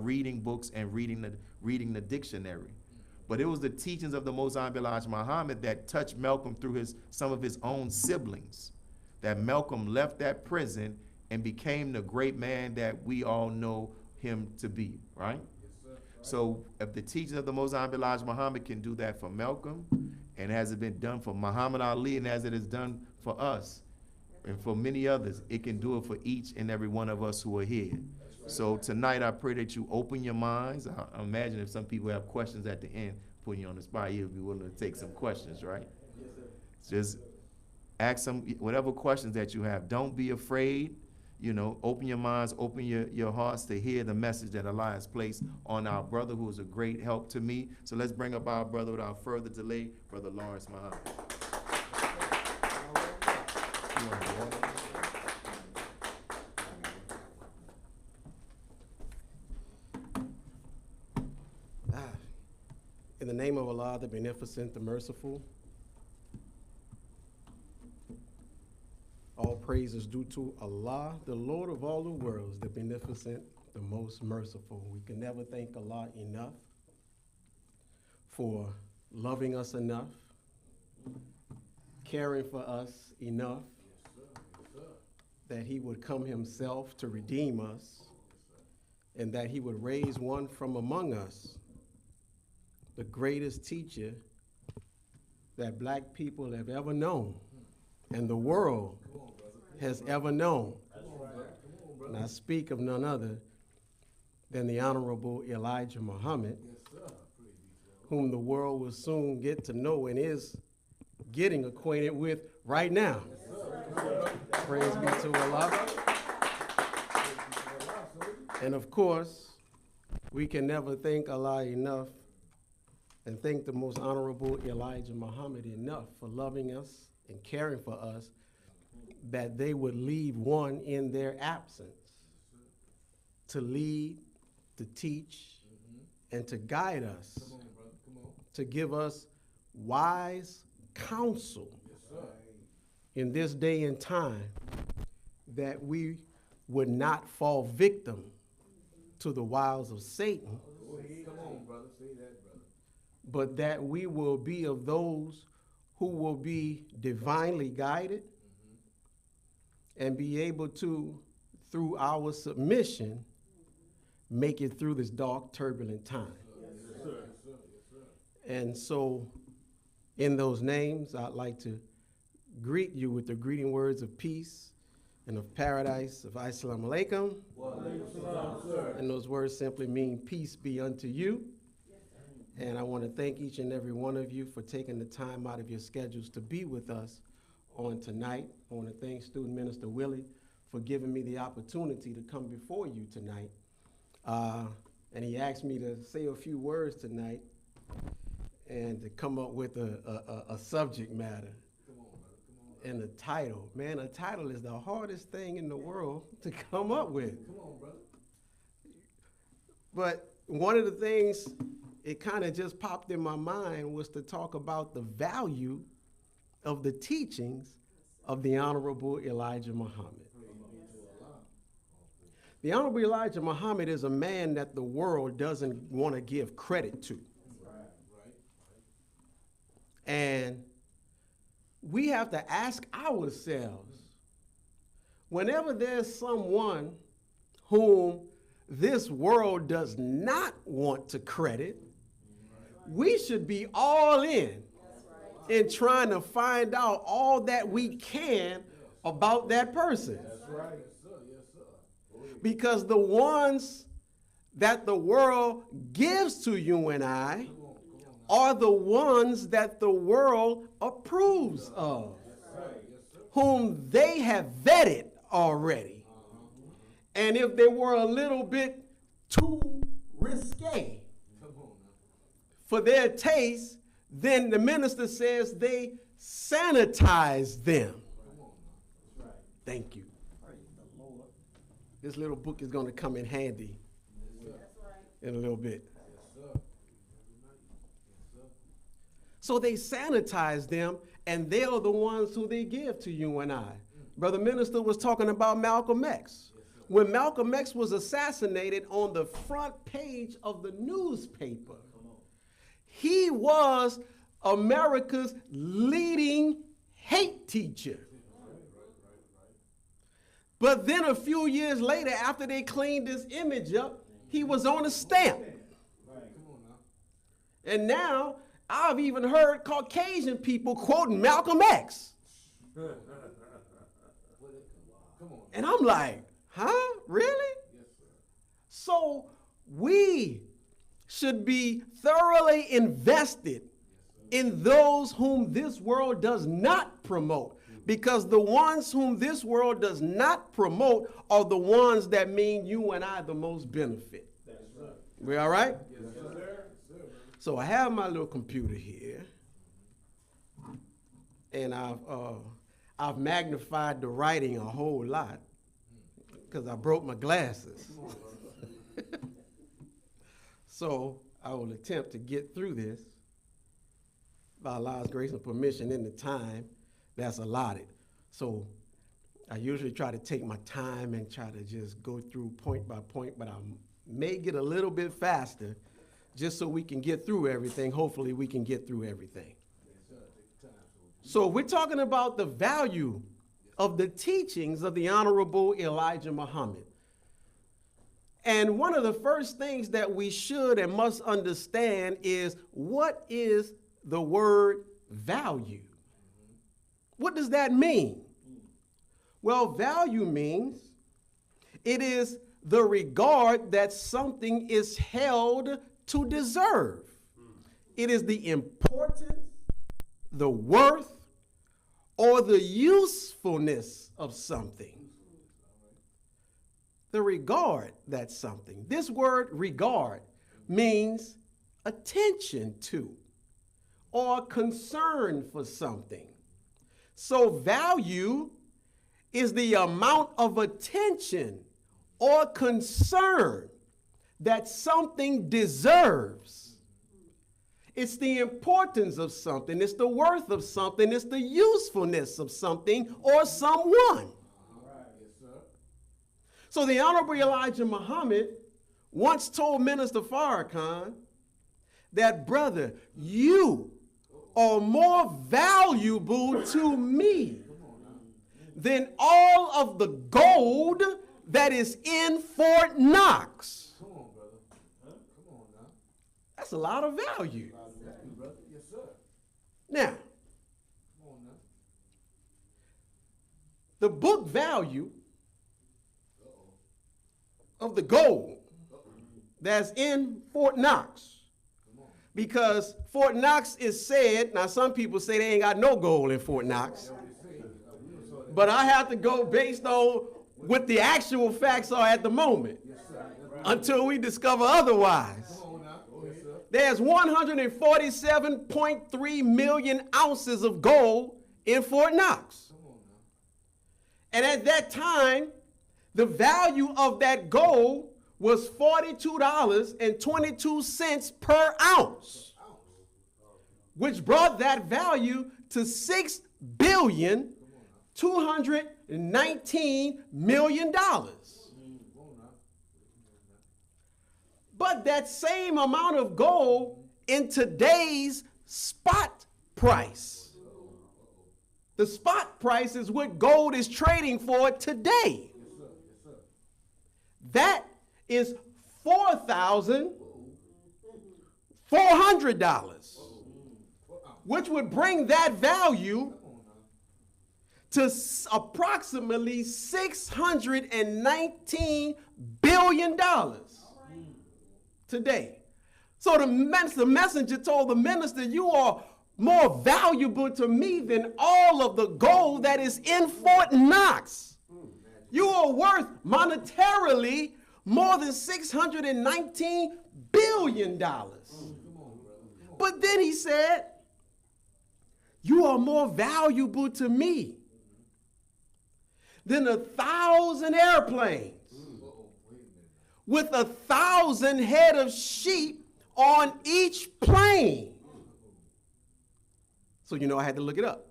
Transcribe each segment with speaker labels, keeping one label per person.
Speaker 1: reading books and reading the dictionary. But it was the teachings of the Most High Elijah Muhammad that touched Malcolm through some of his own siblings. That Malcolm left that prison and became the great man that we all know him to be, right? Yes, sir. Right. So if the teachings of the Most High Elijah Muhammad can do that for Malcolm, and as it been done for Muhammad Ali, and as it is done for us, and for many others, it can do it for each and every one of us who are here. Right. So tonight I pray that you open your minds. I imagine if some people have questions at the end, putting you on the spot, you'll be willing to take some questions, right? Yes, sir. Just ask some whatever questions that you have. Don't be afraid. Open your minds, open your hearts to hear the message that Allah has placed on our brother, who is a great help to me. So let's bring up our brother without further delay, Brother Lawrence Muhammad.
Speaker 2: In the name of Allah, the Beneficent, the Merciful, all praise is due to Allah, the Lord of all the worlds, the Beneficent, the Most Merciful. We can never thank Allah enough for loving us enough, caring for us enough, that He would come Himself to redeem us, and that He would raise one from among us, the greatest teacher that black people have ever known, and the world has ever known. And I speak of none other than the Honorable Elijah Muhammad, whom the world will soon get to know and is getting acquainted with right now. Praise be to Allah. And of course, we can never thank Allah enough and thank the Most Honorable Elijah Muhammad enough for loving us and caring for us, that they would leave one in their absence to lead, to teach, and to guide us, to give us wise counsel in this day and time, that we would not fall victim to the wiles of Satan, but that we will be of those who will be divinely guided and be able to, through our submission, make it through this dark, turbulent time. Yes, sir. Yes, sir. And so, in those names, I'd like to greet you with the greeting words of peace and of paradise, of Assalamu alaikum. And those words simply mean peace be unto you. And I want to thank each and every one of you for taking the time out of your schedules to be with us on tonight. I want to thank Student Minister Willie for giving me the opportunity to come before you tonight. And he asked me to say a few words tonight and to come up with a subject matter. And a title. Man, a title is the hardest thing in the world to come up with. Come on, brother. But one of the things it kind of just popped in my mind was to talk about the value of the teachings of the Honorable Elijah Muhammad. The Honorable Elijah Muhammad is a man that the world doesn't want to give credit to. And we have to ask ourselves, whenever there's someone whom this world does not want to credit, we should be all in trying to find out all that we can about that person. That's right. Because the ones that the world gives to you and I are the ones that the world approves of, whom they have vetted already. And if they were a little bit too risque for their taste, then the minister says they sanitize them. Thank you. This little book is going to come in handy in a little bit. So they sanitize them, and they are the ones who they give to you and I. Brother Minister was talking about Malcolm X. when Malcolm X was assassinated on the front page of the newspaper. He was America's leading hate teacher. But then a few years later, after they cleaned his image up, he was on a stamp. And now I've even heard Caucasian people quoting Malcolm X. And I'm like, huh? Really? So we should be thoroughly invested in those whom this world does not promote, because the ones whom this world does not promote are the ones that mean you and I the most benefit. We all right? Yes, sir. So I have my little computer here, and I've magnified the writing a whole lot because I broke my glasses. So I will attempt to get through this by Allah's grace and permission in the time that's allotted. So I usually try to take my time and try to just go through point by point, but I may get a little bit faster just so we can get through everything. Hopefully we can get through everything. So we're talking about the value of the teachings of the Honorable Elijah Muhammad. And one of the first things that we should and must understand is, what is the word value? What does that mean? Well, value means it is the regard that something is held to deserve. It is the importance, the worth, or the usefulness of something. The regard that something. This word regard means attention to or concern for something. So value is the amount of attention or concern that something deserves. It's the importance of something, it's the worth of something, it's the usefulness of something or someone. So the Honorable Elijah Muhammad once told Minister Farrakhan that, brother, you are more valuable to me than all of the gold that is in Fort Knox.
Speaker 3: Come on, brother. Huh? Come on now.
Speaker 2: That's a lot of value.
Speaker 3: Exactly, brother. Yes, sir.
Speaker 2: Now,
Speaker 3: Come on now.
Speaker 2: the book value of the gold that's in Fort Knox, because Fort Knox is said, now some people say they ain't got no gold in Fort Knox, but I have to go based on what the actual facts are at the moment until we discover otherwise. There's 147.3 million ounces of gold in Fort Knox. And at that time, the value of that gold was $42.22 per ounce, which brought that value to $6,219 million. But that same amount of gold in today's spot price. The spot price is what gold is trading for today. That is $4,400, which would bring that value to approximately $619 billion today. So the messenger told the minister, you are more valuable to me than all of the gold that is in Fort Knox. You are worth monetarily more than $619 billion. But then he said, you are more valuable to me than 1,000 airplanes with 1,000 head of sheep on each plane. So you know I had to look it up.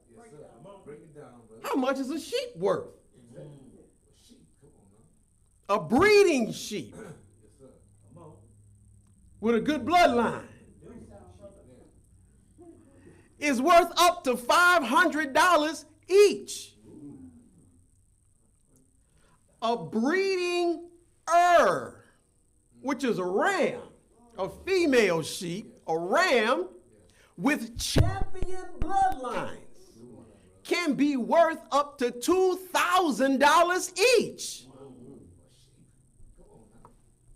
Speaker 2: How much is a sheep worth? a breeding sheep with a good bloodline is worth up to $500 each. A breeding which is a ram, a female sheep, a ram with champion bloodlines, can be worth up to $2,000 each.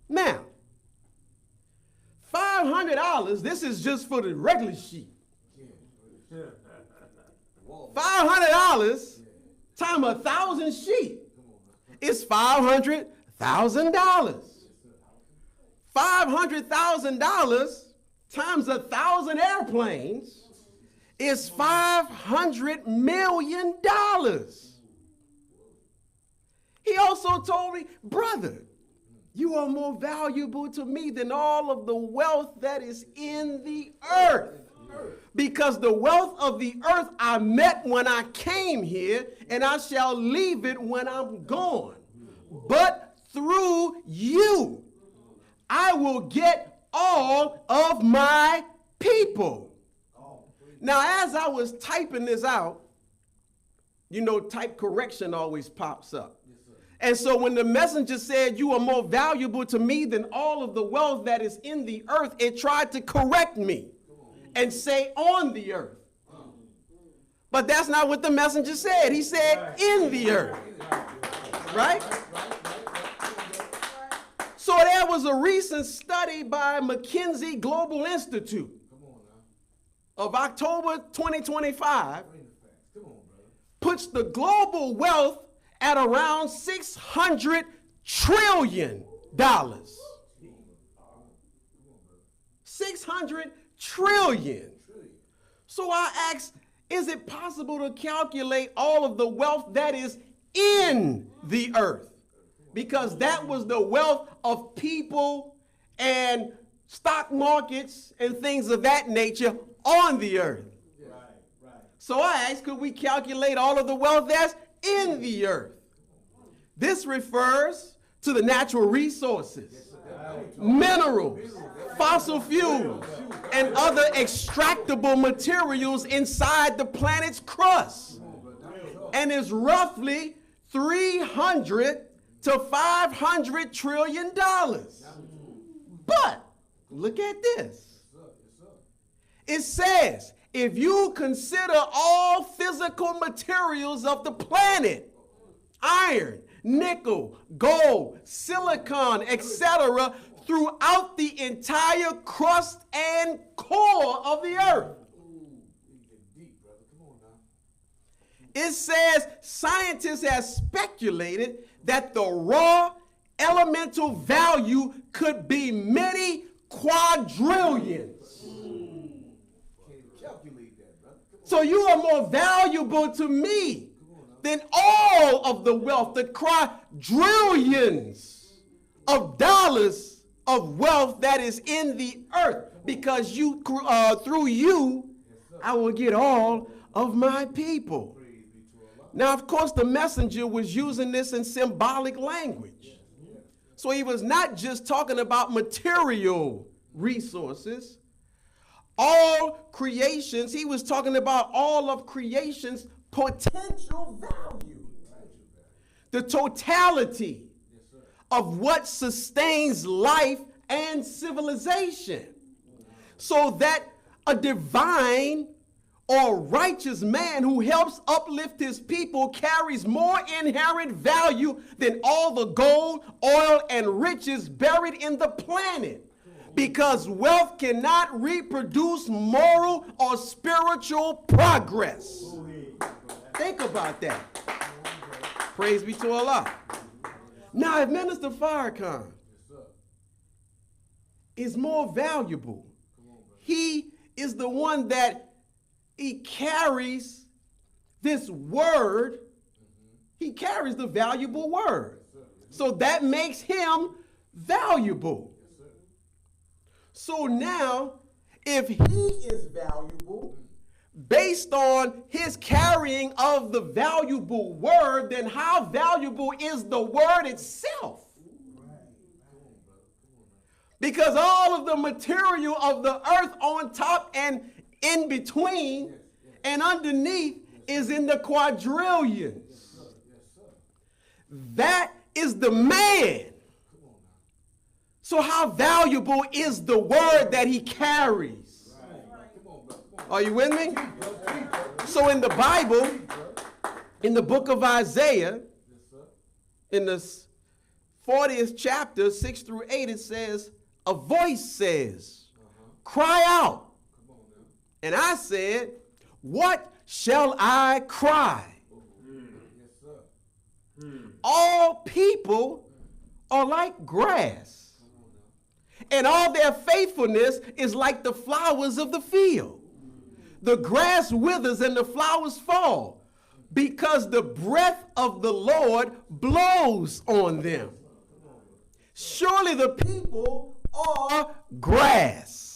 Speaker 2: Now, $500, this is just for the regular sheep. $500 times 1,000 sheep is $500,000. $500,000 times 1,000 airplanes is $500 million. He also told me, brother, you are more valuable to me than all of the wealth that is in the earth. Because the wealth of the earth I met when I came here, and I shall leave it when I'm gone. But through you, I will get all of my people. Now, as I was typing this out, you know, type correction always pops up. And so when the messenger said, you are more valuable to me than all of the wealth that is in the earth, it tried to correct me and say on the earth. But that's not what the messenger said. He said in the earth. Right? So there was a recent study by McKinsey Global Institute of October 2025, puts the global wealth at around $600 trillion. 600 trillion. So I asked, is it possible to calculate all of the wealth that is in the earth? Because that was the wealth of people and stock markets and things of that nature on the earth. So I asked, could we calculate all of the wealth that's in the earth? This refers to the natural resources, minerals, fossil fuels, and other extractable materials inside the planet's crust, and is roughly 300 to $500 trillion. But look at this. It says, if you consider all physical materials of the planet, iron, nickel, gold, silicon, etc., throughout the entire crust and core of the earth. It says scientists have speculated that the raw elemental value could be many quadrillions. So you are more valuable to me than all of the wealth, the quadrillions of dollars of wealth that is in the earth, because you, through you, I will get all of my people. Now, of course, the messenger was using this in symbolic language. So he was not just talking about material resources. All creations, he was talking about all of creation's potential value. The totality of what sustains life and civilization. So that a divine or righteous man who helps uplift his people carries more inherent value than all the gold, oil, and riches buried in the planet. Because wealth cannot reproduce moral or spiritual progress. Think about that. Praise be to Allah. Now, if Minister Farrakhan is more valuable, he is the one that he carries this word. He carries the valuable word. So that makes him valuable. So now, if he is valuable, based on his carrying of the valuable word, then how valuable is the word itself? Because all of the material of the earth on top and in between and underneath is in the quadrillions. That is the man. So how valuable is the word that he carries? Are you with me? So in the Bible, in the book of Isaiah, in the 40th chapter, 6 through 8, it says, a voice says, cry out. And I said, what shall I cry? All people are like grass, and all their faithfulness is like the flowers of the field. The grass withers and the flowers fall, because the breath of the Lord blows on them. Surely the people are grass.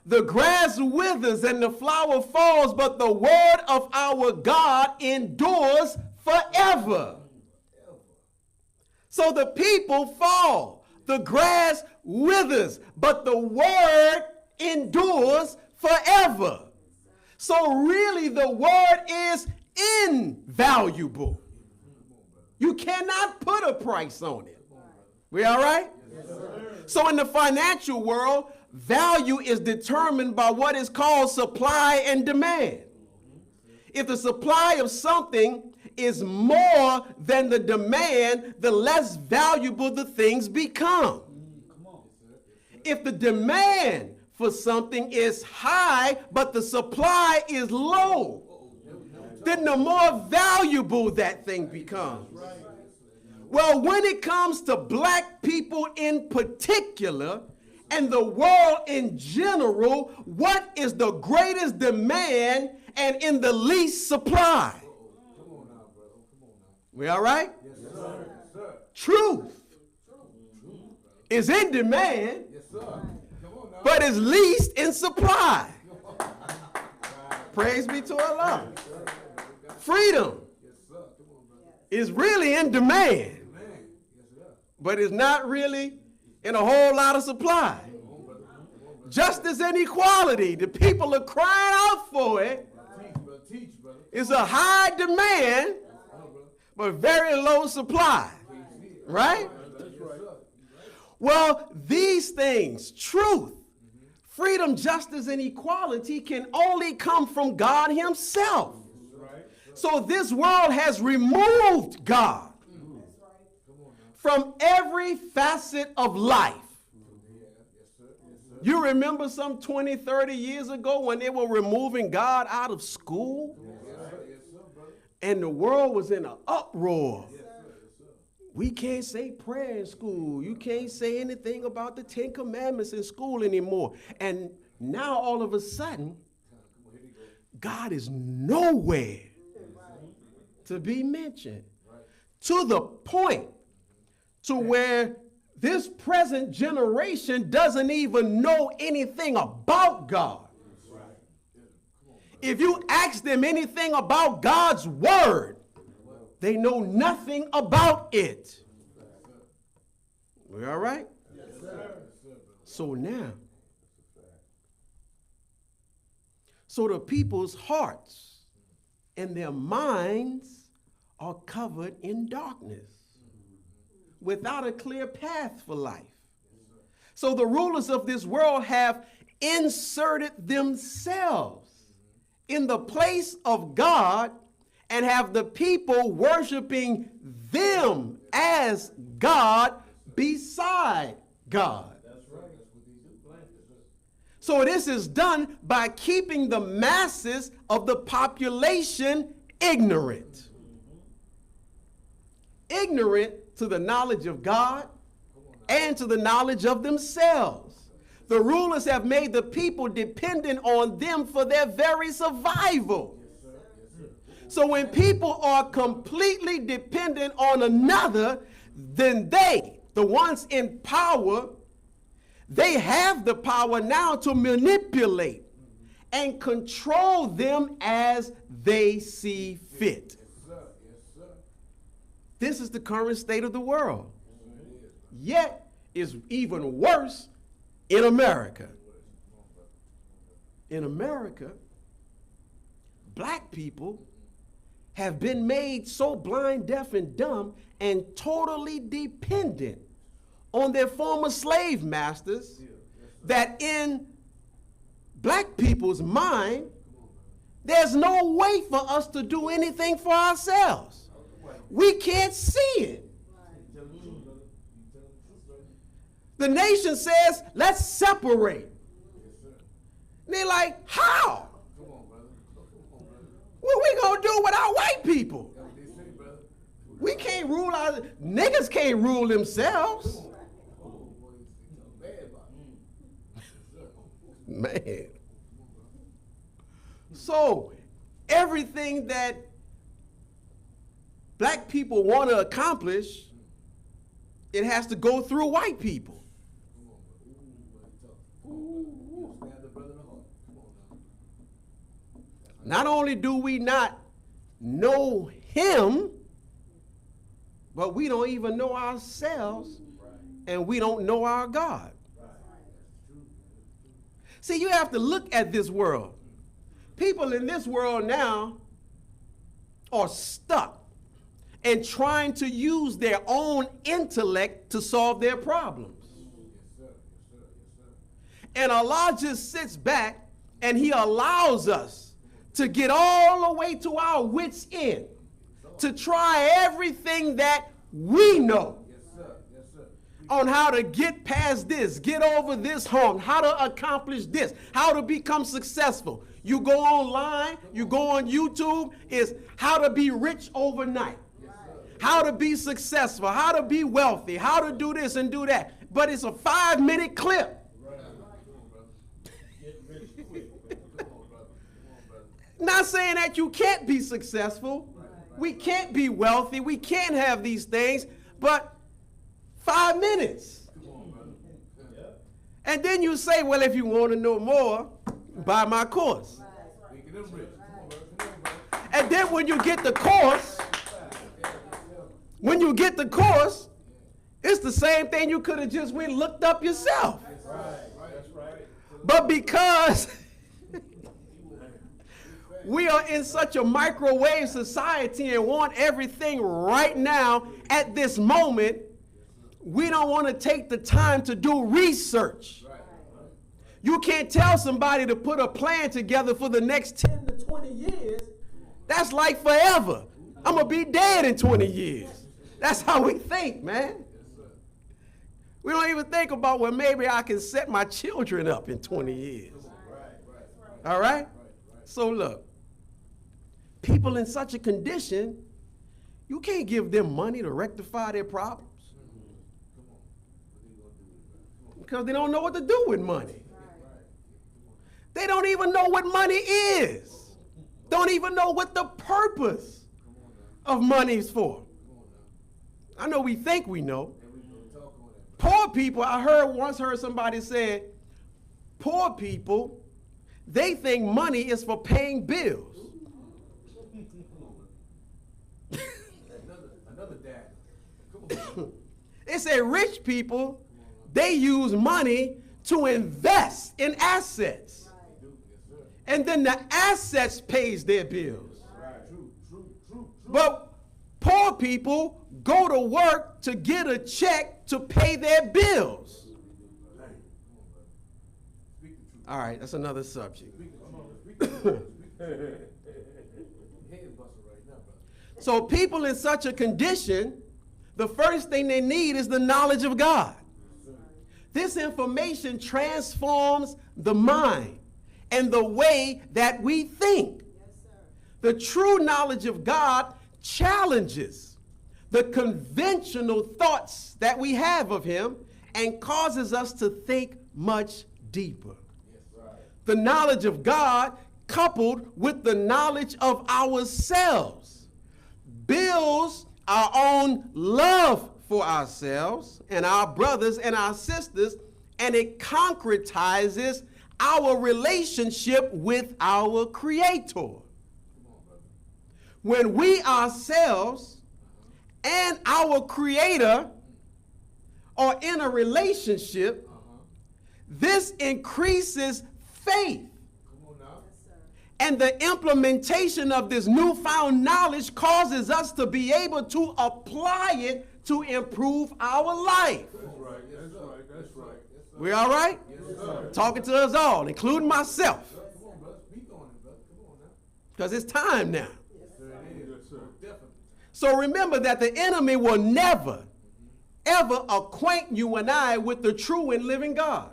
Speaker 2: The grass withers and the flower falls, but the word of our God endures forever. So the people fall, the grass withers, but the word endures forever. So really the word is invaluable. You cannot put a price on it. We all right?
Speaker 3: Yes, sir.
Speaker 2: So in the financial world, value is determined by what is called supply and demand. If the supply of something is more than the demand, the less valuable the things become. If the demand for something is high, but the supply is low, then the more valuable that thing becomes. Well, when it comes to black people in particular, and the world in general, what is the greatest demand and in the least supply?
Speaker 3: Come on now, brother. Come on now.
Speaker 2: We all right?
Speaker 3: Yes, sir. Yes, sir.
Speaker 2: Truth is in demand,
Speaker 3: Yes, sir. Come on now.
Speaker 2: but is least in supply. Praise be to Allah. Freedom
Speaker 3: Yes, sir. Come on, brother.
Speaker 2: is really in demand,
Speaker 3: Man. Yes, sir.
Speaker 2: but is not really in a whole lot of supply. Justice and equality, the people are crying out for it.
Speaker 3: Teach, brother. Teach, brother.
Speaker 2: It's a high demand, but very low supply. Right?
Speaker 3: That's right.
Speaker 2: Well, these things, truth, freedom, justice, and equality can only come from God himself. So this world has removed God from every facet of life. You remember some 20, 30 years ago when they were removing God out of school? And the world was in an uproar. We can't say prayer in school. You can't say anything about the 10 Commandments in school anymore. And now all of a sudden, God is nowhere to be mentioned. To the point to where this present generation doesn't even know anything about God. If you ask them anything about God's word, they know nothing about it. We all right?
Speaker 3: Yes, sir.
Speaker 2: So now, so the people's hearts and their minds are covered in darkness, without a clear path for life. So the rulers of this world have inserted themselves in the place of God and have the people worshiping them as God beside God.
Speaker 3: That's right. That's what they do. Blank.
Speaker 2: So this is done by keeping the masses of the population ignorant. Ignorant to the knowledge of God and to the knowledge of themselves. The rulers have made the people dependent on them for their very survival. So when people are completely dependent on another, then they, the ones in power, they have the power now to manipulate and control them as they see fit.
Speaker 3: Yes, sir.
Speaker 2: This is the current state of the world. Yet, is even worse in America. In America, black people have been made so blind, deaf, and dumb and totally dependent on their former slave masters that in black people's mind, there's no way for us to do anything for ourselves. We can't see it. The nation says, let's separate. And they're like, how? What we gonna do without white people? We can't rule our, niggas can't rule themselves. Man. So everything that black people want to accomplish, it has to go through white people. Not only do we not know him, but we don't even know ourselves, and we don't know our God. See, you have to look at this world. People in this world now are stuck and trying to use their own intellect to solve their problems. And Allah just sits back and he allows us to get all the way to our wits' end, to try everything that we know on how to get past this, get over this hump, how to accomplish this, how to become successful. You go online, you go on YouTube, is how to be rich overnight, how to be successful, how to be wealthy, how to do this and do that. But it's a 5-minute clip. Not saying that you can't be successful, we can't be wealthy, we can't have these things, but 5 minutes. And then you say, well, if you want to know more, buy my course. And then when you get the course, it's the same thing you could have just went and looked up yourself. But because we are in such a microwave society and want everything right now at this moment, we don't want to take the time to do research. You can't tell somebody to put a plan together for the next 10 to 20 years. That's like forever. I'm going to be dead in 20 years. That's how we think, man. We don't even think about, well, maybe I can set my children up in 20 years. All right? So look, people in such a condition, you can't give them money to rectify their problems. Because they don't know what to do with money. They don't even know what money is. Don't even know what the purpose of money is for. I know we think we know. Poor people, once heard somebody say, poor people, they think money is for paying bills. They say rich people, they use money to invest in assets. And then the assets pays their bills. But poor people go to work to get a check to pay their bills. All right, that's another subject. So people in such a condition, the first thing they need is the knowledge of God. This information transforms the mind and the way that we think. The true knowledge of God challenges the conventional thoughts that we have of him and causes us to think much deeper. The knowledge of God coupled with the knowledge of ourselves builds our own love for ourselves and our brothers and our sisters, and it concretizes our relationship with our Creator. When we ourselves and our Creator or in a relationship, this increases faith.
Speaker 3: Come on now.
Speaker 2: And the implementation of this newfound knowledge causes us to be able to apply it to improve our life.
Speaker 3: That's right. That's right. That's right. Yes, sir.
Speaker 2: We all right?
Speaker 3: Yes, sir.
Speaker 2: Talking to us all, including myself,
Speaker 3: Come on, brother. Speak on it, brother. Come on now.
Speaker 2: because it's time now.
Speaker 3: Yes, sir. It is. Yes, sir. Definitely.
Speaker 2: So remember that the enemy will never, ever acquaint you and I with the true and living God.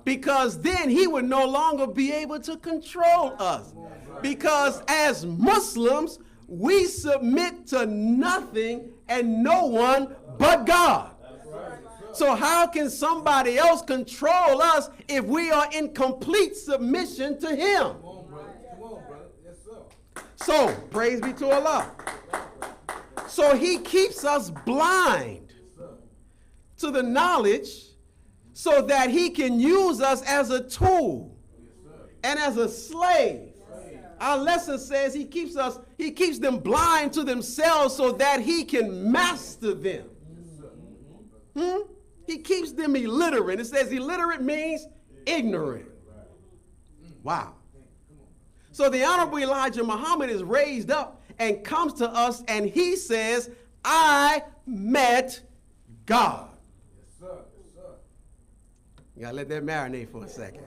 Speaker 2: Because then he would no longer be able to control us. Because as Muslims, we submit to nothing and no one but God. So how can somebody else control us if we are in complete submission to him?
Speaker 3: Come on, brother. Come on, brother. Yes, sir.
Speaker 2: So, praise be to Allah. So he keeps us blind to the knowledge so that he can use us as a tool and as a slave. Our lesson says he keeps them blind to themselves so that he can master them. He keeps them illiterate. It says illiterate means ignorant. Wow. So the Honorable Elijah Muhammad is raised up and comes to us and he says, I met God.
Speaker 3: Yes, sir. Yes, sir.
Speaker 2: You gotta let that marinate for a second.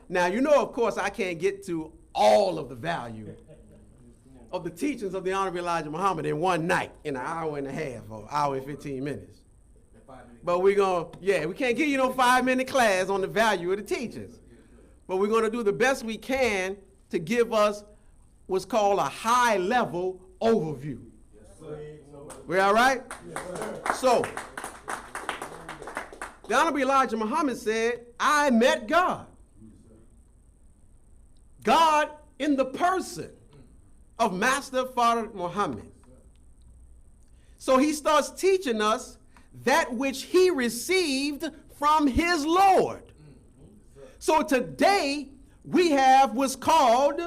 Speaker 2: Now, you know, of course, I can't get to all of the value of the teachings of the Honorable Elijah Muhammad in one night, in an hour and a half or hour and 15 minutes. But we're going to, we can't give you no 5-minute class on the value of the teachings. But we're going to do the best we can to give us what's called a high-level overview. We all right? So, the Honorable Elijah Muhammad said, I met God. God in the person of Master Fard Muhammad. So he starts teaching us that which he received from his Lord. So today we have what's called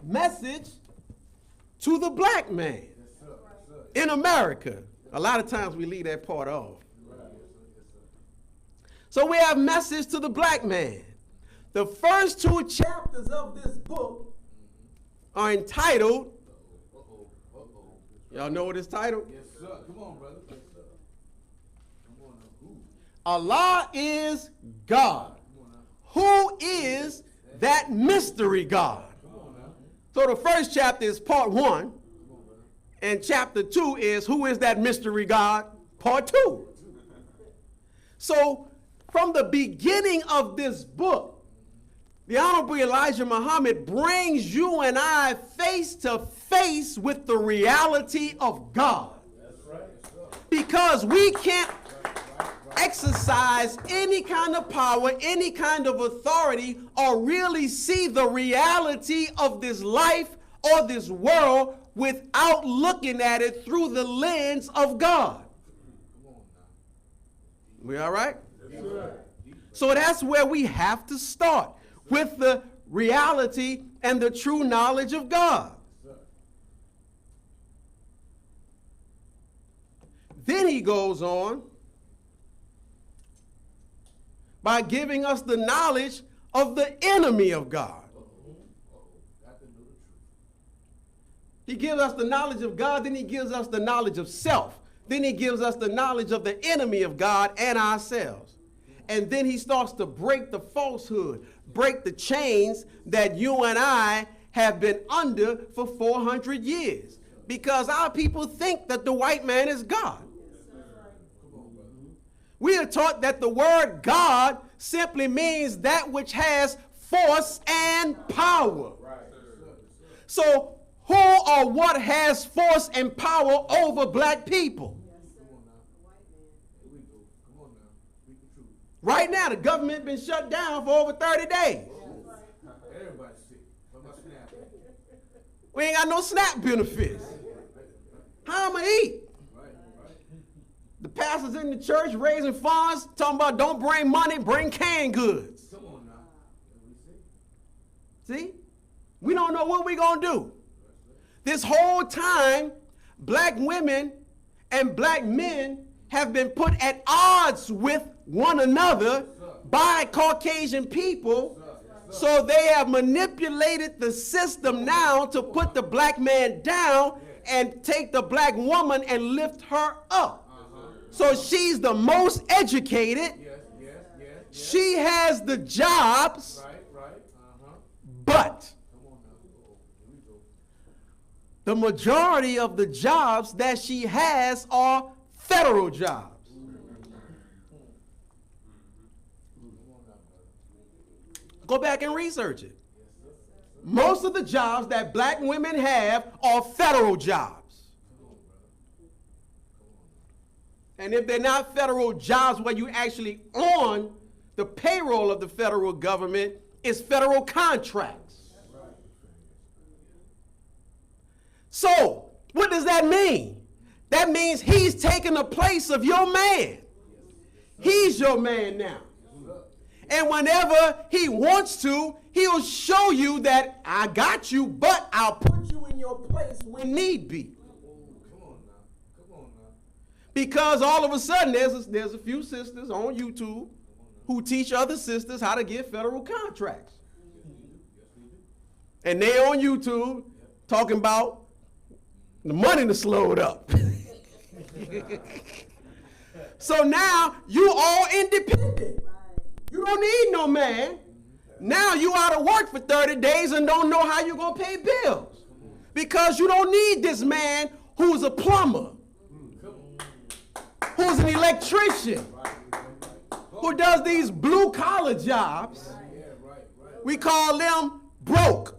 Speaker 2: Message to the Black Man in America. A lot of times we leave that part off. So we have Message to the Black Man. The first 2 chapters of this book are entitled, y'all know what it's titled?
Speaker 3: Yes, sir. Come on, brother. Yes, sir. Come on now. Ooh.
Speaker 2: Allah is God. Who is that mystery God?
Speaker 3: Come on now.
Speaker 2: So the first chapter is part 1, and chapter 2 is who is that mystery God? Part 2. So from the beginning of this book, the Honorable Elijah Muhammad brings you and I face to face with the reality of God. Because we can't exercise any kind of power, any kind of authority, or really see the reality of this life or this world without looking at it through the lens of God. We all right? So that's where we have to start, with the reality and the true knowledge of God. Then he goes on by giving us the knowledge of the enemy of God. He gives us the knowledge of God, then he gives us the knowledge of self. Then he gives us the knowledge of the enemy of God and ourselves. And then he starts to break the falsehood, break the chains that you and I have been under for 400 years. Because our people think that the white man is God. We are taught that the word God simply means that which has force and power. So who or what has force and power over black people? Right now, the government been shut down for over 30 days.
Speaker 3: Everybody's sick. But my snap.
Speaker 2: We ain't got no SNAP benefits. How am I eat? The pastors in the church raising funds, talking about don't bring money, bring canned goods.
Speaker 3: Come on now.
Speaker 2: See? We don't know what we're going to do. This whole time, black women And black men have been put at odds with one another by Caucasian people. So they have manipulated the system now to put the black man down and take the black woman and lift her up. So she's the most educated. She has the jobs. But the majority of the jobs that she has are federal jobs. Go back and research it. Most of the jobs that black women have are federal jobs. And if they're not federal jobs where you actually on the payroll of the federal government, it's federal contracts. So, what does that mean? That means he's taking the place of your man. He's your man now. And whenever he wants to, he'll show you that I got you, but I'll put you in your place when need be. Because all of a sudden, there's a few sisters on YouTube who teach other sisters how to get federal contracts. And they on YouTube talking about the money to slow it up. So now you all independent. You don't need no man. Now you out of work for 30 days and don't know how you're going to pay bills. Because you don't need this man who's a plumber, who's an electrician, who does these blue collar jobs. We call them broke.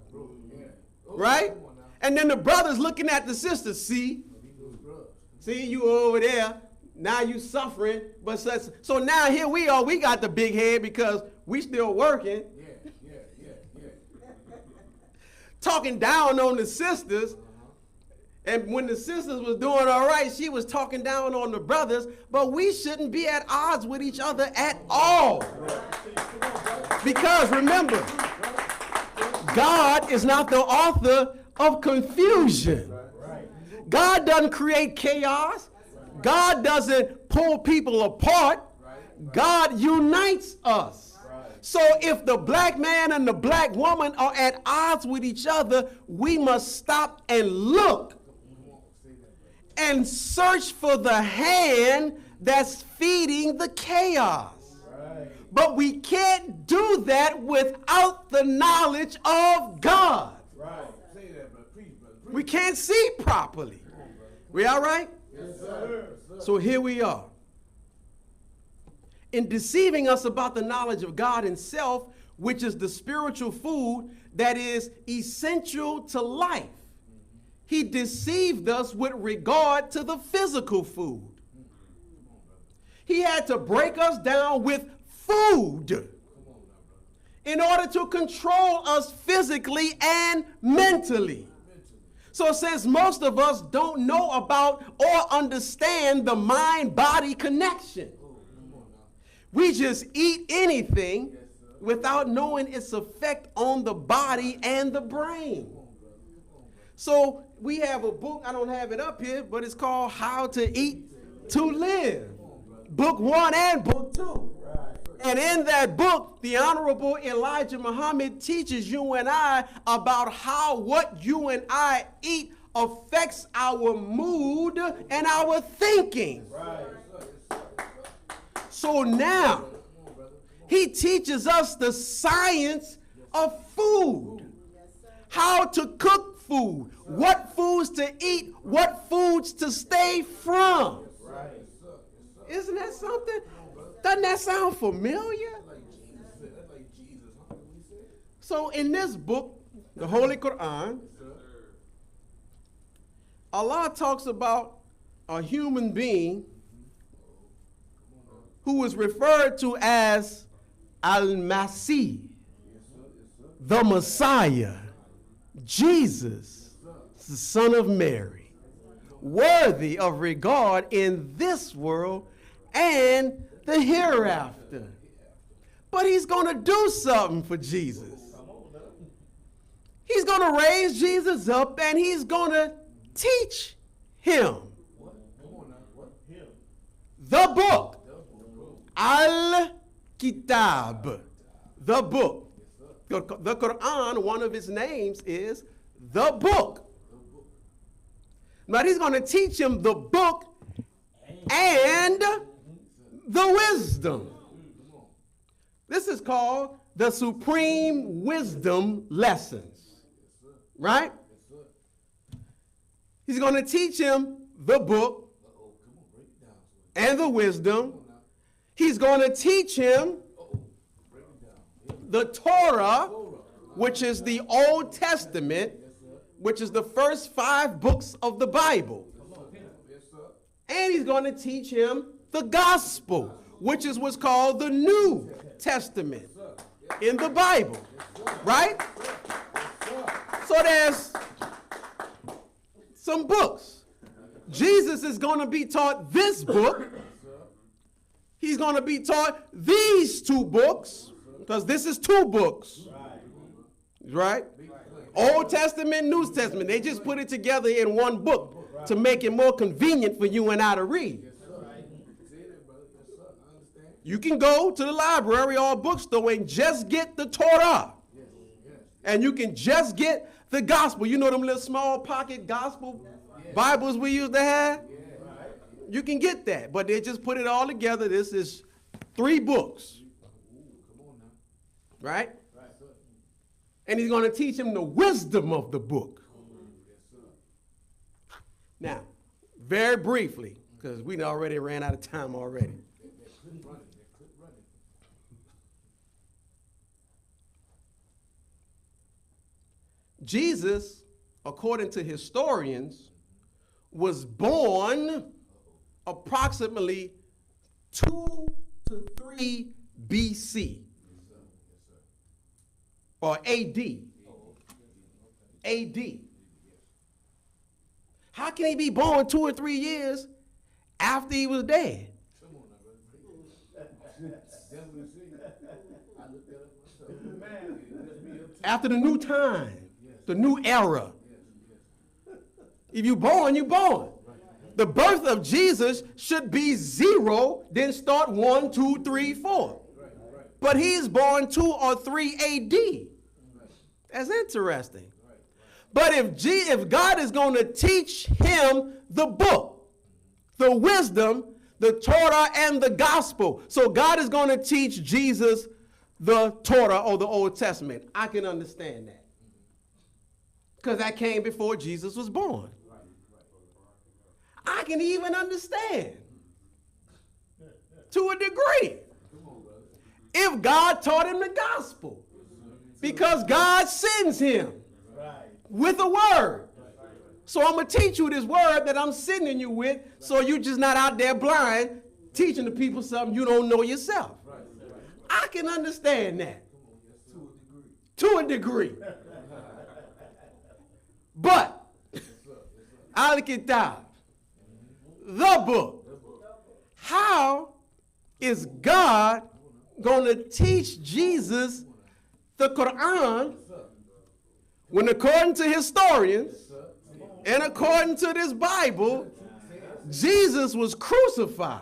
Speaker 2: Right? And then the brothers looking at the sisters, see you over there. Now you suffering, but so now here we are. We got the big head because we still working. Talking down on the sisters. And when the sisters was doing all right, she was talking down on the brothers. But we shouldn't be at odds with each other at all. Because remember, God is not the author of confusion. God doesn't create chaos. God doesn't pull people apart. God unites us. So if the black man and the black woman are at odds with each other, we must stop and look and search for the hand that's feeding the chaos. But we can't do that without the knowledge of God. We can't see properly. We all right?
Speaker 3: Yes, sir.
Speaker 2: So here we are. In deceiving us about the knowledge of God himself, which is the spiritual food that is essential to life, he deceived us with regard to the physical food. He had to break us down with food in order to control us physically and mentally. So since most of us don't know about or understand the mind-body connection, we just eat anything without knowing its effect on the body and the brain. So we have a book, I don't have it up here, but it's called How to Eat to Live. Book 1 and book 2. And in that book, the Honorable Elijah Muhammad teaches you and I about how what you and I eat affects our mood and our thinking. So now, he teaches us the science of food, how to cook food, what foods to eat, what foods to stay from. Isn't that something? Doesn't that sound familiar? So in this book, the Holy Quran, Allah talks about a human being who is referred to as Al-Masih, the Messiah, Jesus, the Son of Mary, worthy of regard in this world and the hereafter. But he's going to do something for Jesus. He's going to raise Jesus up and he's going to teach him. the book. Al-Kitab, the book. The Quran, one of its names is the book. But he's going to teach him the book and the wisdom. This is called the Supreme Wisdom Lessons. Right? He's going to teach him the book and the wisdom. He's going to teach him the Torah, which is the Old Testament, which is the first 5 books of the Bible. And he's going to teach him the gospel, which is what's called the New Testament in the Bible. Right? So there's some books. Jesus is going to be taught this book. He's going to be taught these 2 books, because this is 2 books. Right? Old Testament, New Testament. They just put it together in one book to make it more convenient for you and I to read. You can go to the library or bookstore and just get the Torah. And you can just get the gospel. You know them little small pocket gospel Bibles we used to have? You can get that. But they just put it all together. This is 3 books. Right? And he's going to teach him the wisdom of the book. Now, very briefly, because we already ran out of time already. Jesus, according to historians, was born approximately 2 to 3 BC. Or AD. AD. How can he be born 2 or 3 years after he was dead? After the new time, the new era. If you're born, you're born. The birth of Jesus should be 0, then start 1, 2, 3, 4. But he's born 2 or 3 AD. That's interesting. But if God is going to teach him the book, the wisdom, the Torah, and the gospel, so God is going to teach Jesus the Torah or the Old Testament. I can understand that. Because that came before Jesus was born. I can even understand, to a degree, if God taught him the gospel. Because God sends him with a word. So I'm going to teach you this word that I'm sending you with, so you're just not out there blind teaching the people something you don't know yourself. I can understand that. To a degree. But, Al-Kitab, the book. How is God going to teach Jesus the Quran when, according to historians and according to this Bible, Jesus was crucified,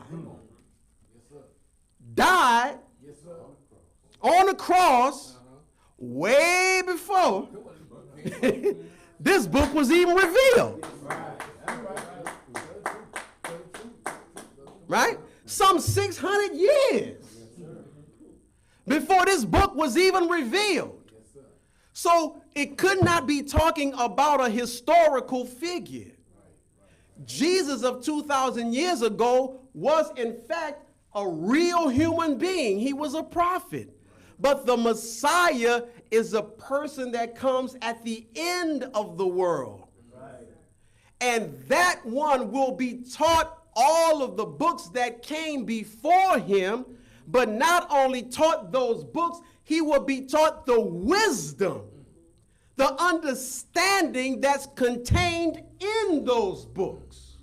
Speaker 2: died on the cross way before this book was even revealed? Right? Some 600 years before this book was even revealed. So it could not be talking about a historical figure. Jesus of 2,000 years ago was in fact a real human being. He was a prophet. But the Messiah is a person that comes at the end of the world. And that one will be taught all of the books that came before him, but not only taught those books, he will be taught the wisdom, the understanding that's contained in those books.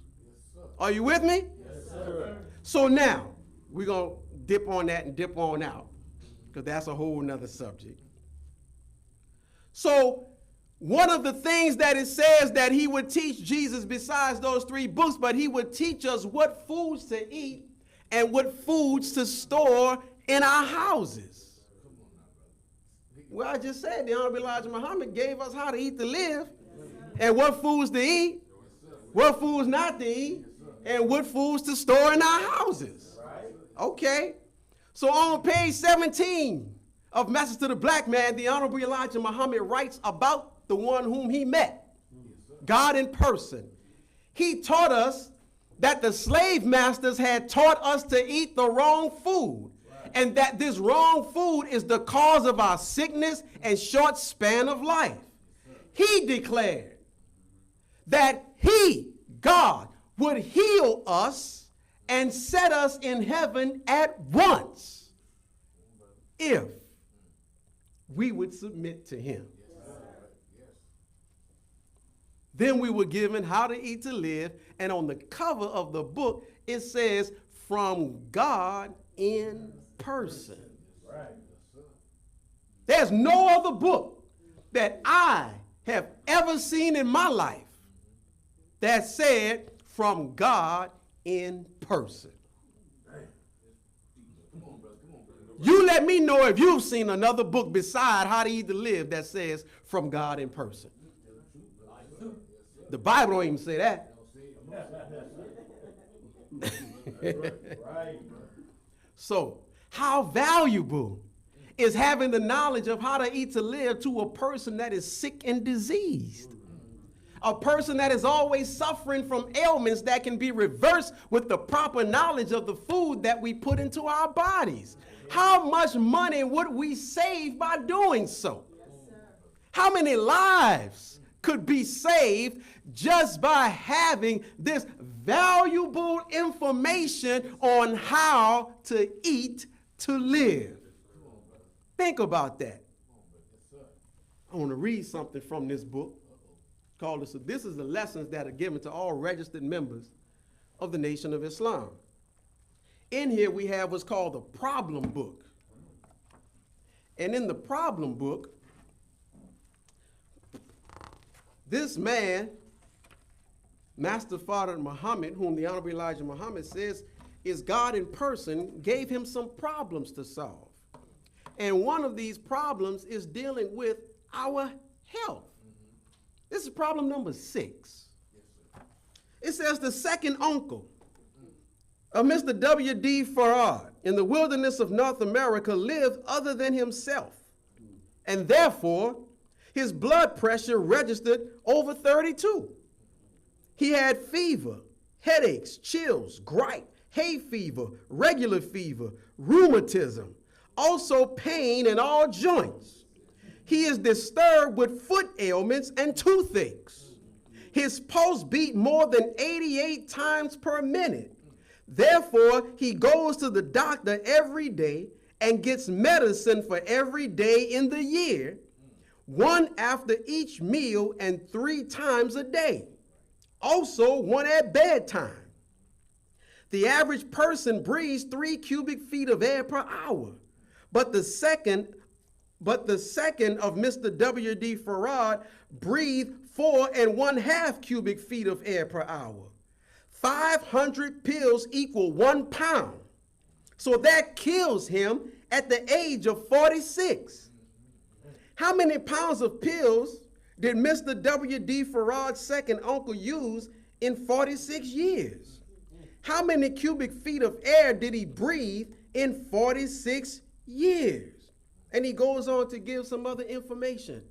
Speaker 2: Are you with me?
Speaker 3: Yes, sir.
Speaker 2: So now, we're going to dip on that and dip on out, because that's a whole nother subject. So one of the things that it says that he would teach Jesus besides those 3 books, but he would teach us what foods to eat and what foods to store in our houses. Well, I just said the Honorable Elijah Muhammad gave us how to eat to live, and what foods to eat, what foods not to eat, and what foods to store in our houses. Okay. So on page 17 of Message to the Black Man, the Honorable Elijah Muhammad writes about the one whom he met, God in person. He taught us that the slave masters had taught us to eat the wrong food, and that this wrong food is the cause of our sickness and short span of life. He declared that he, God, would heal us and set us in heaven at once if we would submit to him. Then we were given how to eat to live, and on the cover of the book, it says, from God in person. There's no other book that I have ever seen in my life that said, from God in person. You let me know if you've seen another book beside How to Eat to Live that says, from God in person. The Bible don't even say that. So, how valuable is having the knowledge of how to eat to live to a person that is sick and diseased? A person that is always suffering from ailments that can be reversed with the proper knowledge of the food that we put into our bodies. How much money would we save by doing so? How many lives could be saved just by having this valuable information on how to eat to live? Think about that. I want to read something from this book called this is the lessons that are given to all registered members of the Nation of Islam. In here we have what's called the problem book. And in the problem book, this man, Master Father Muhammad, whom the Honorable Elijah Muhammad says is God in person, gave him some problems to solve. And one of these problems is dealing with our health. This is problem number 6. It says the second uncle of Mr. W.D. Farad in the wilderness of North America lived other than himself, and therefore his blood pressure registered over 32. He had fever, headaches, chills, gripe, hay fever, regular fever, rheumatism, also pain in all joints. He is disturbed with foot ailments and toothaches. His pulse beat more than 88 times per minute. Therefore, he goes to the doctor every day and gets medicine for every day in the year, one after each meal and 3 times a day. Also, one at bedtime. The average person breathes 3 cubic feet of air per hour, but the second of Mr. W.D. Farad breathed 4.5 cubic feet of air per hour. 500 pills equal 1 pound. So that kills him at the age of 46. How many pounds of pills did Mr. W.D. Farad's second uncle use in 46 years? How many cubic feet of air did he breathe in 46 years? And he goes on to give some other information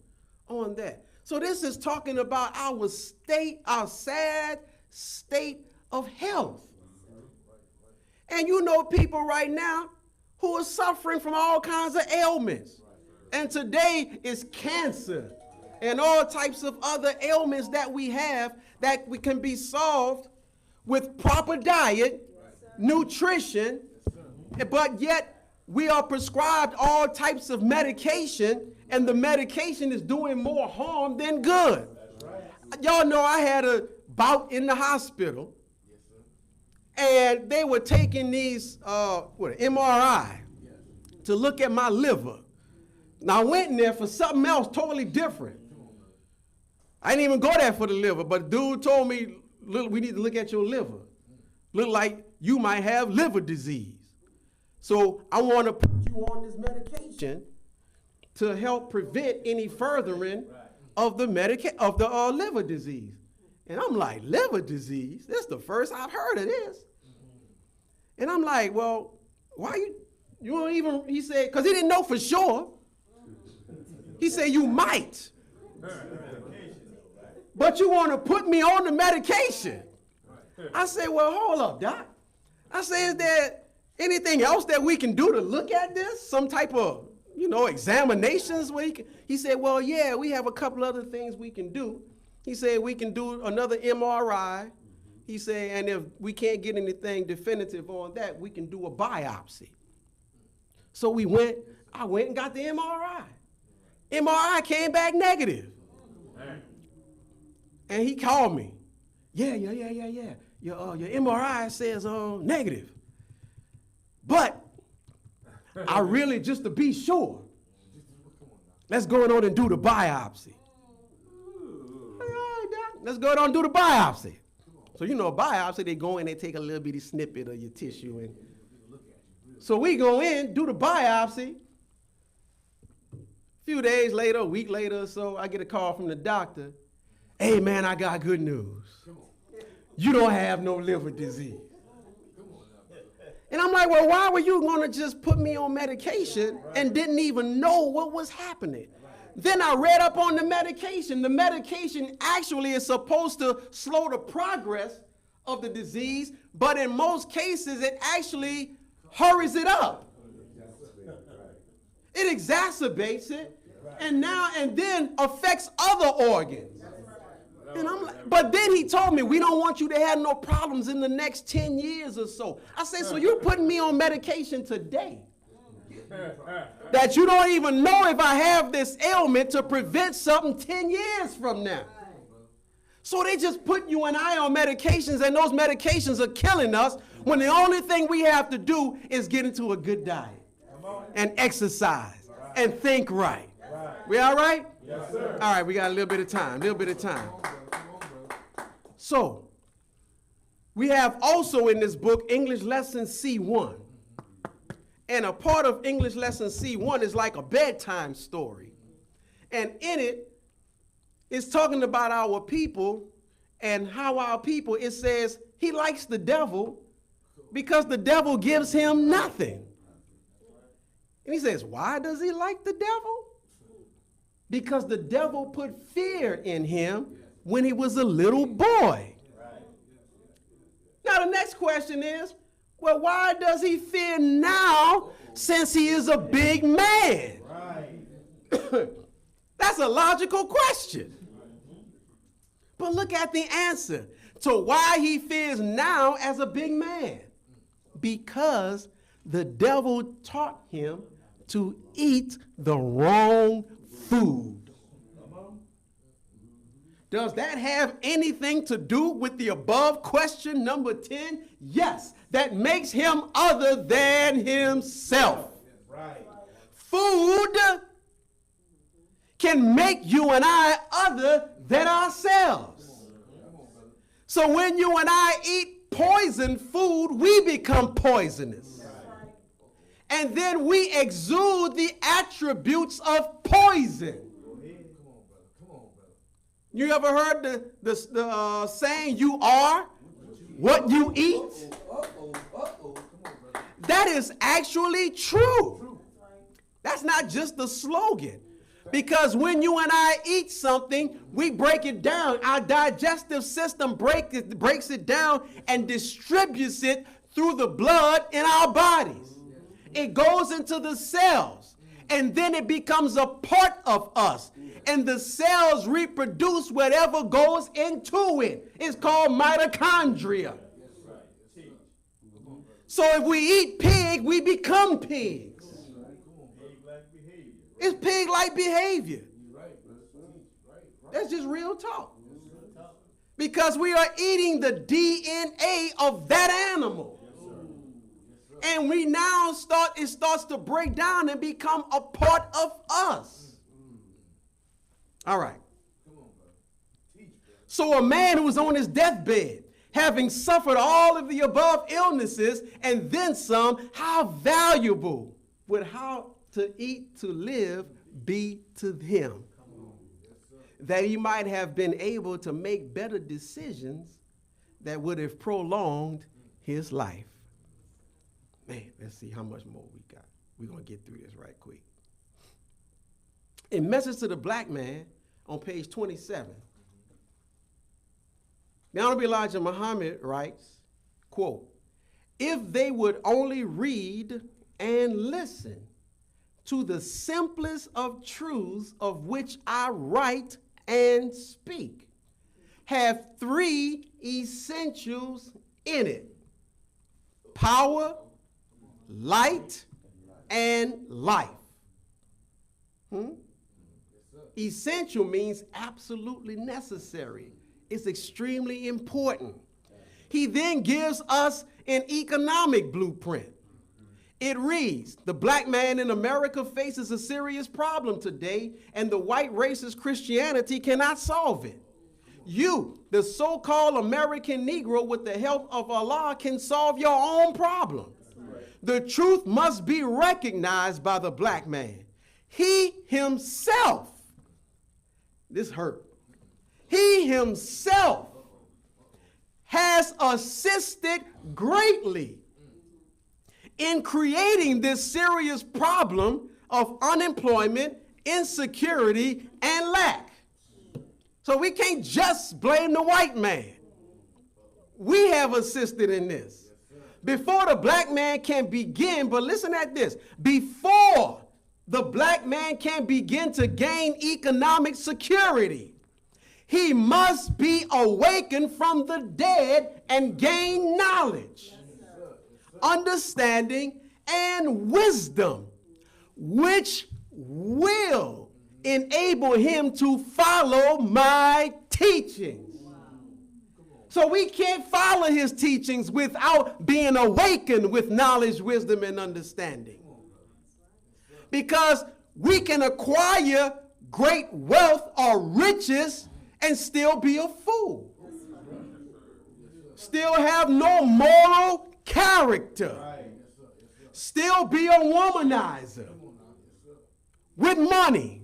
Speaker 2: on that. So this is talking about our state, our sad state of health. And you know people right now who are suffering from all kinds of ailments. And today is cancer and all types of other ailments that we have that we can be solved with proper diet, nutrition, but yet we are prescribed all types of medication, and the medication is doing more harm than good. Y'all know I had a bout in the hospital, and they were taking these MRI to look at my liver. Now I went in there for something else totally different. I didn't even go there for the liver, but dude told me, we need to look at your liver. Look like you might have liver disease. So I want to put you on this medication to help prevent any furthering of the liver disease. And I'm like, liver disease? This is the first I've heard of this. And I'm like, well, why you don't even, he said, because he didn't know for sure. He said, you might. But you want to put me on the medication. I said, well, hold up, Doc. I said, is there anything else that we can do to look at this? Some type of, examinations where he said, well, yeah, we have a couple other things we can do. He said, we can do another MRI. He said, and if we can't get anything definitive on that, we can do a biopsy. So I went and got the MRI. MRI came back negative. And he called me. Yeah. Your MRI says negative. But I really, just to be sure, let's go on and do the biopsy. All right, Doc, let's go on and do the biopsy. So a biopsy, they go in, they take a little bitty snippet of your tissue. So we go in, do the biopsy. A few days later, a week later or so, I get a call from the doctor. Hey, man, I got good news. You don't have no liver disease. And I'm like, well, why were you going to just put me on medication and didn't even know what was happening? Then I read up on the medication. The medication actually is supposed to slow the progress of the disease, but in most cases, it actually hurries it up. It exacerbates it, and then affects other organs. And I'm like, but then he told me, we don't want you to have no problems in the next 10 years or so. I said, so you're putting me on medication today that you don't even know if I have this ailment to prevent something 10 years from now. So they just put you and I on medications, and those medications are killing us when the only thing we have to do is get into a good diet and exercise and think right. We all right?
Speaker 3: Yes, sir.
Speaker 2: All right, we got a little bit of time, So, we have also in this book English Lesson C1. And a part of English Lesson C1 is like a bedtime story. And in it, it's talking about our people and how our people, it says, he likes the devil because the devil gives him nothing. And he says, why does he like the devil? Because the devil put fear in him when he was a little boy. Now the next question is, well, why does he fear now since he is a big man? That's a logical question. But look at the answer to why he fears now as a big man. Because the devil taught him to eat the wrong food. Does that have anything to do with the above question number 10? Yes, that makes him other than himself.
Speaker 3: Right.
Speaker 2: Food can make you and I other than ourselves. So when you and I eat poisoned food, we become poisonous. And then we exude the attributes of poison. You ever heard the saying, you are what you eat? That is actually true. That's not just the slogan. Because when you and I eat something, we break it down. Our digestive system breaks it down and distributes it through the blood in our bodies. It goes into the cells, and then it becomes a part of us. And the cells reproduce whatever goes into it. It's called mitochondria. So if we eat pig, we become pigs. It's pig-like behavior. That's just real talk. Because we are eating the DNA of that animal. And we now it starts to break down and become a part of us. All right. So a man who was on his deathbed Having suffered all of the above illnesses and then some, how valuable would how to eat to live be to him, that he might have been able to make better decisions that would have prolonged his life. Man, let's see how much more we got. We're going to get through this right quick. In Message to the Black Man on page 27, the Honorable Elijah Muhammad writes, quote, if they would only read and listen to the simplest of truths of which I write and speak, have three essentials in it: power, light, and life. Essential means absolutely necessary. It's extremely important. He then gives us an economic blueprint. It reads, the black man in America faces a serious problem today, and the white racist Christianity cannot solve it. You, the so-called American Negro, with the help of Allah, can solve your own problem. The truth must be recognized by the black man. He himself, this hurt, he himself has assisted greatly in creating this serious problem of unemployment, insecurity, and lack. So we can't just blame the white man. We have assisted in this. Before the black man can begin, but listen at this, before the black man can begin to gain economic security, he must be awakened from the dead and gain knowledge, understanding, and wisdom, which will enable him to follow my teachings. So we can't follow his teachings without being awakened with knowledge, wisdom, and understanding. Because we can acquire great wealth or riches and still be a fool. Still have no moral character. Still be a womanizer with money.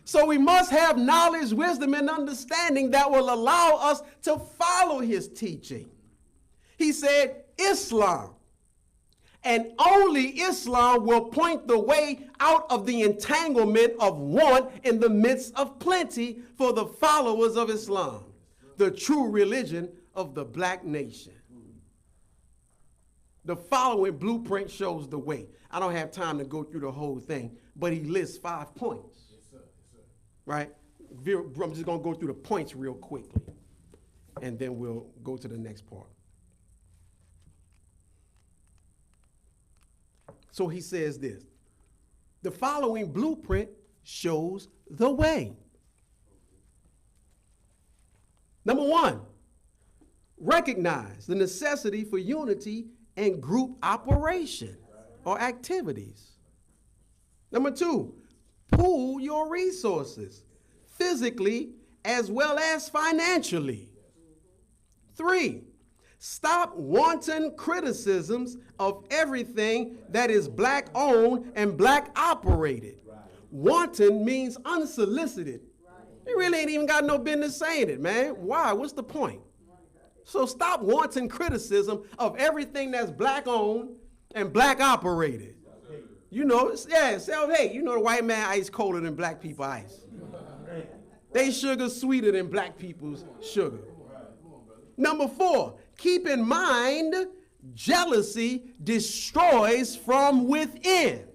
Speaker 2: So we must have knowledge, wisdom, and understanding that will allow us to follow his teaching. He said, Islam, and only Islam, will point the way out of the entanglement of want in the midst of plenty for the followers of Islam, the true religion of the black nation. The following blueprint shows the way. I don't have time to go through the whole thing, but he lists 5 points. Right? I'm just going to go through the points real quickly, and then we'll go to the next part. So he says this: the following blueprint shows the way. Number 1, recognize the necessity for unity and group operation or activities. Number 2, pool your resources, physically as well as financially. 3, stop wanton criticisms of everything that is black owned and black operated. Wanton means unsolicited. You really ain't even got no business saying it, man. Why? What's the point? So stop wanton criticism of everything that's black owned and black operated. You know, yeah, self-hate. You know the white man ice colder than black people ice. They sugar sweeter than black people's sugar. Number 4, keep in mind, jealousy destroys from within.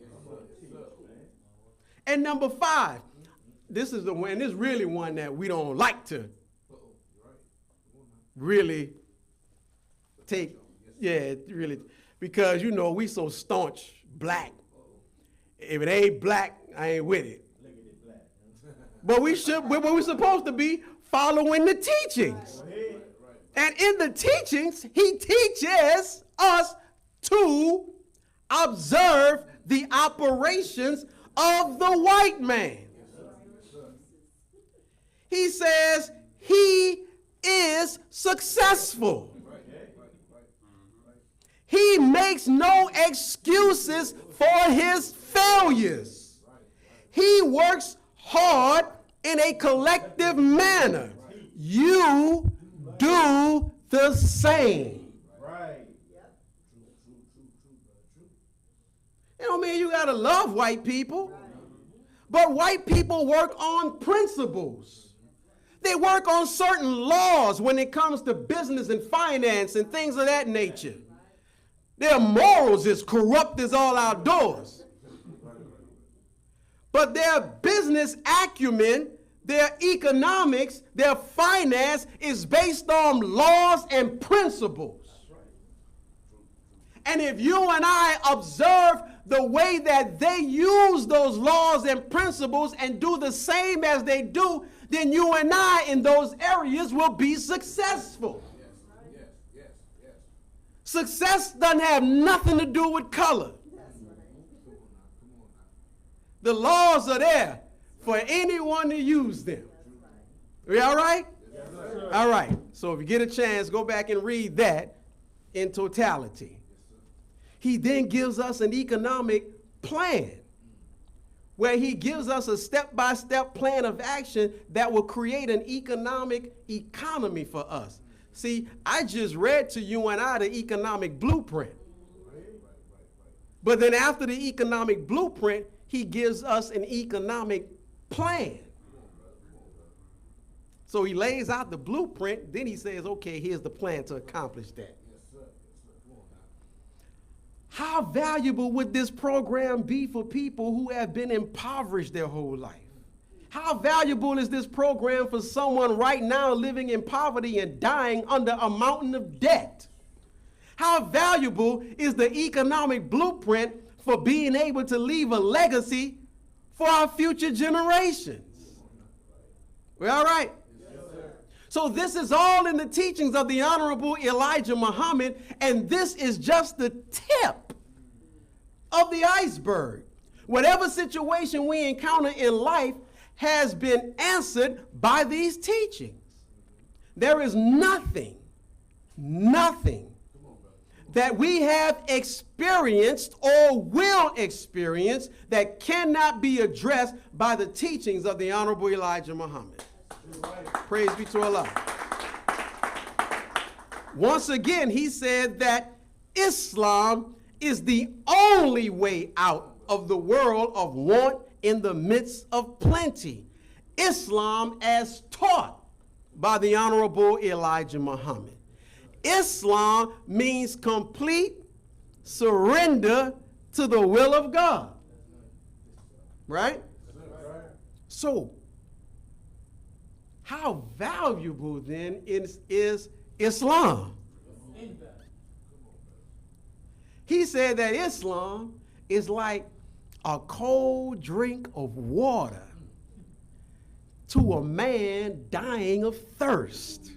Speaker 2: And number 5, this is the one, this is really one that we don't like to really take, really, because you know we so staunch black. If it ain't black, I ain't with it. But we're supposed to be following the teachings. And in the teachings, he teaches us to observe the operations of the white man. He says he is successful. He makes no excuses for his failures. He works hard in a collective manner. You do the same.
Speaker 3: Right.
Speaker 2: You know, man, you gotta love white people. But white people work on principles. They work on certain laws when it comes to business and finance and things of that nature. Their morals is corrupt as all outdoors. But their business acumen, their economics, their finance is based on laws and principles. And if you and I observe the way that they use those laws and principles and do the same as they do, then you and I in those areas will be successful. Success doesn't have nothing to do with color. The laws are there for anyone to use them. We all right? All right. So if you get a chance, go back and read that in totality. He then gives us an economic plan where he gives us a step-by-step plan of action that will create an economic economy for us. See, I just read to you and I the economic blueprint. But then after the economic blueprint, he gives us an economic plan. So he lays out the blueprint, then he says, okay, here's the plan to accomplish that. How valuable would this program be for people who have been impoverished their whole life? How valuable is this program for someone right now living in poverty and dying under a mountain of debt? How valuable is the economic blueprint for being able to leave a legacy for our future generations? We all right? So this is all in the teachings of the Honorable Elijah Muhammad, and this is just the tip of the iceberg. Whatever situation we encounter in life has been answered by these teachings. There is nothing that we have experienced or will experience that cannot be addressed by the teachings of the Honorable Elijah Muhammad. Praise be to Allah. Once again, he said that Islam is the only way out of the world of want in the midst of plenty. Islam as taught by the Honorable Elijah Muhammad. Islam means complete surrender to the will of God. Right? So, how valuable then is Islam? He said that Islam is like a cold drink of water to a man dying of thirst.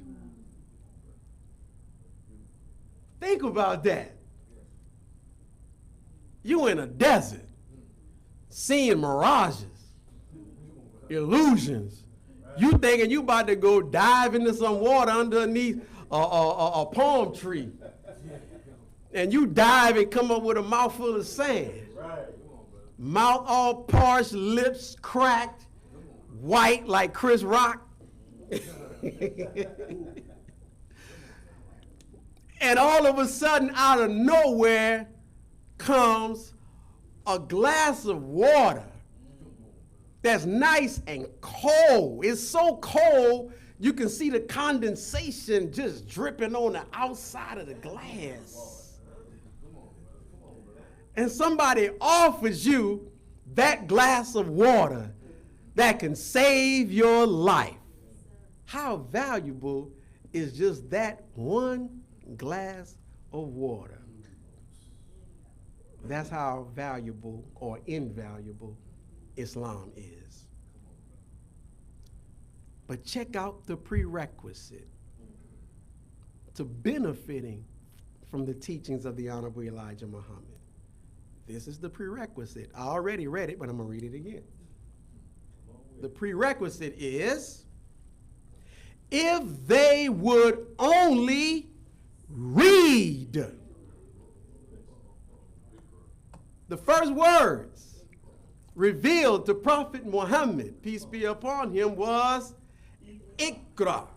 Speaker 2: Think about that. You in a desert, seeing mirages, illusions. You thinking you about to go dive into some water underneath a palm tree. And you dive and come up with a mouthful of sand. Mouth all parched, lips cracked, white like Chris Rock. And all of a sudden, out of nowhere, comes a glass of water that's nice and cold. It's so cold, you can see the condensation just dripping on the outside of the glass. And somebody offers you that glass of water that can save your life. How valuable is just that one glass of water? That's how valuable or invaluable Islam is. But check out the prerequisite to benefiting from the teachings of the Honorable Elijah Muhammad. This is the prerequisite. I already read it, but I'm going to read it again. The prerequisite is if they would only read. The first words revealed to Prophet Muhammad, peace be upon him, was Iqra.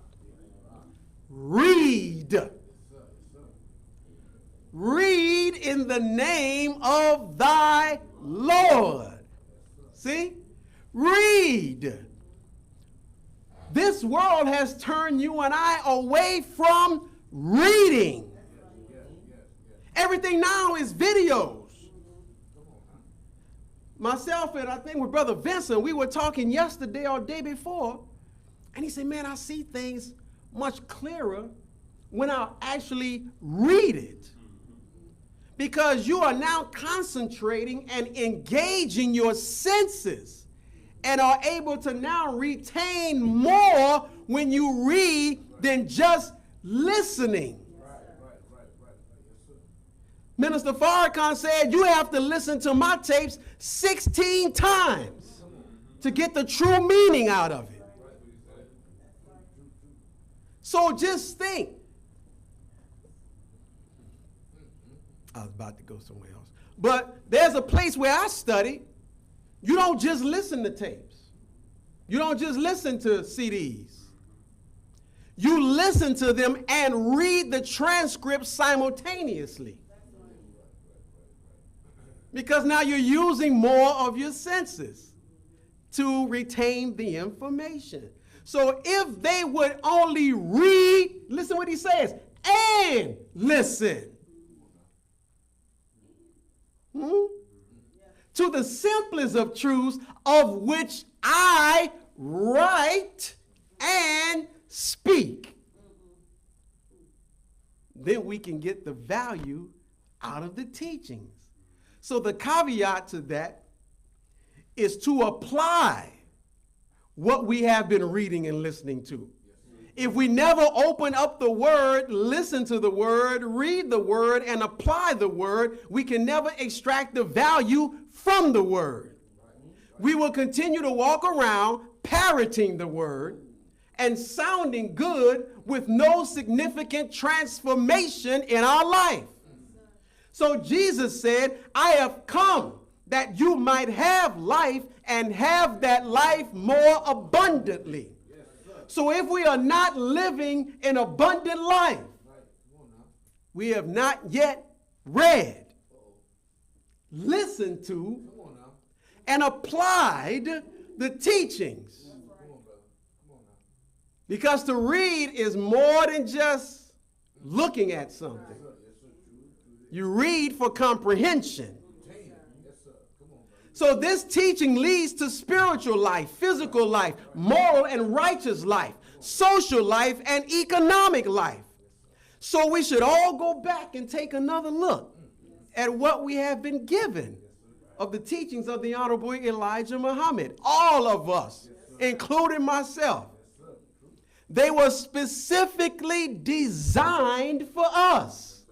Speaker 2: Read. Read in the name of thy Lord. See? Read. This world has turned you and I away from reading. Everything now is videos. Myself and I think with Brother Vincent, we were talking yesterday or day before, and he said, man, I see things much clearer when I actually read it. Because you are now concentrating and engaging your senses and are able to now retain more when you read than just listening. Minister Farrakhan said, you have to listen to my tapes 16 times to get the true meaning out of it. So just think. I was about to go somewhere else. But there's a place where I study. You don't just listen to tapes. You don't just listen to CDs. You listen to them and read the transcript simultaneously. Because now you're using more of your senses to retain the information. So if they would only read, listen what he says, and listen. To the simplest of truths, of which I write and speak. Then we can get the value out of the teachings. So the caveat to that is to apply what we have been reading and listening to. If we never open up the word, listen to the word, read the word, and apply the word, we can never extract the value from the word. We will continue to walk around parroting the word and sounding good with no significant transformation in our life. So Jesus said, I have come that you might have life and have that life more abundantly. So if we are not living an abundant life, we have not yet read, listened to, and applied the teachings. Because to read is more than just looking at something. You read for comprehension. So this teaching leads to spiritual life, physical life, moral and righteous life, social life, and economic life. So we should all go back and take another look at what we have been given of the teachings of the Honorable Elijah Muhammad. All of us, including myself. They were specifically designed for us.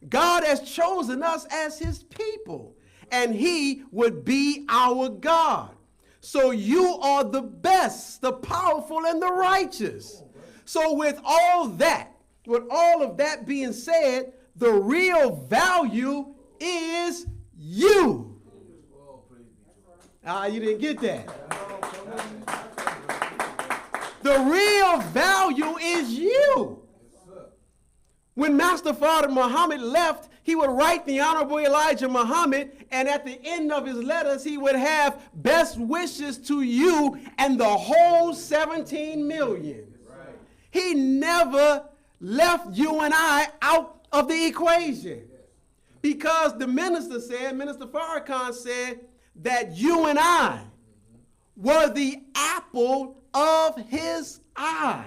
Speaker 2: God has chosen us as his people, and he would be our God. So you are the best, the powerful, and the righteous. So with all of that being said, the real value is you. You didn't get that. The real value is you. When Master Father Muhammad left, he would write the Honorable Elijah Muhammad, and at the end of his letters, he would have best wishes to you and the whole 17 million. Right. He never left you and I out of the equation. Because the Minister Farrakhan said that you and I were the apple of his eye.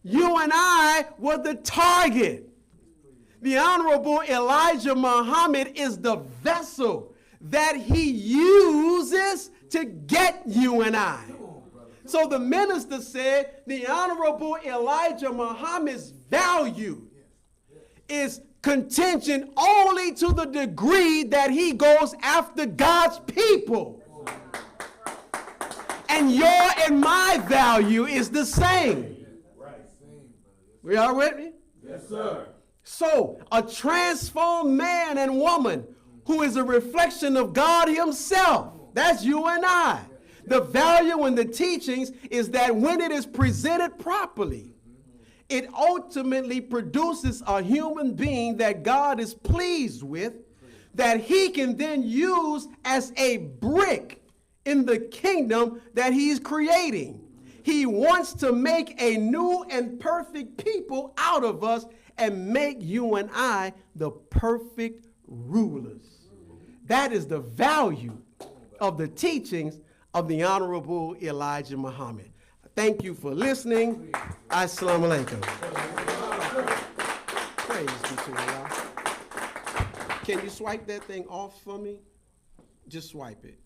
Speaker 2: You and I were the target. The Honorable Elijah Muhammad is the vessel that he uses to get you and I. So the minister said the Honorable Elijah Muhammad's value is contingent only to the degree that he goes after God's people. And your and my value is the same. We all with me?
Speaker 3: Yes, sir.
Speaker 2: So, a transformed man and woman who is a reflection of God himself, that's you and I. The value in the teachings is that when it is presented properly, it ultimately produces a human being that God is pleased with, that he can then use as a brick in the kingdom that he's creating. He wants to make a new and perfect people out of us and make you and I the perfect rulers. That is the value of the teachings of the Honorable Elijah Muhammad. Thank you for listening. Assalamu alaikum. Praise be to Allah. Can you swipe that thing off for me? Just swipe it.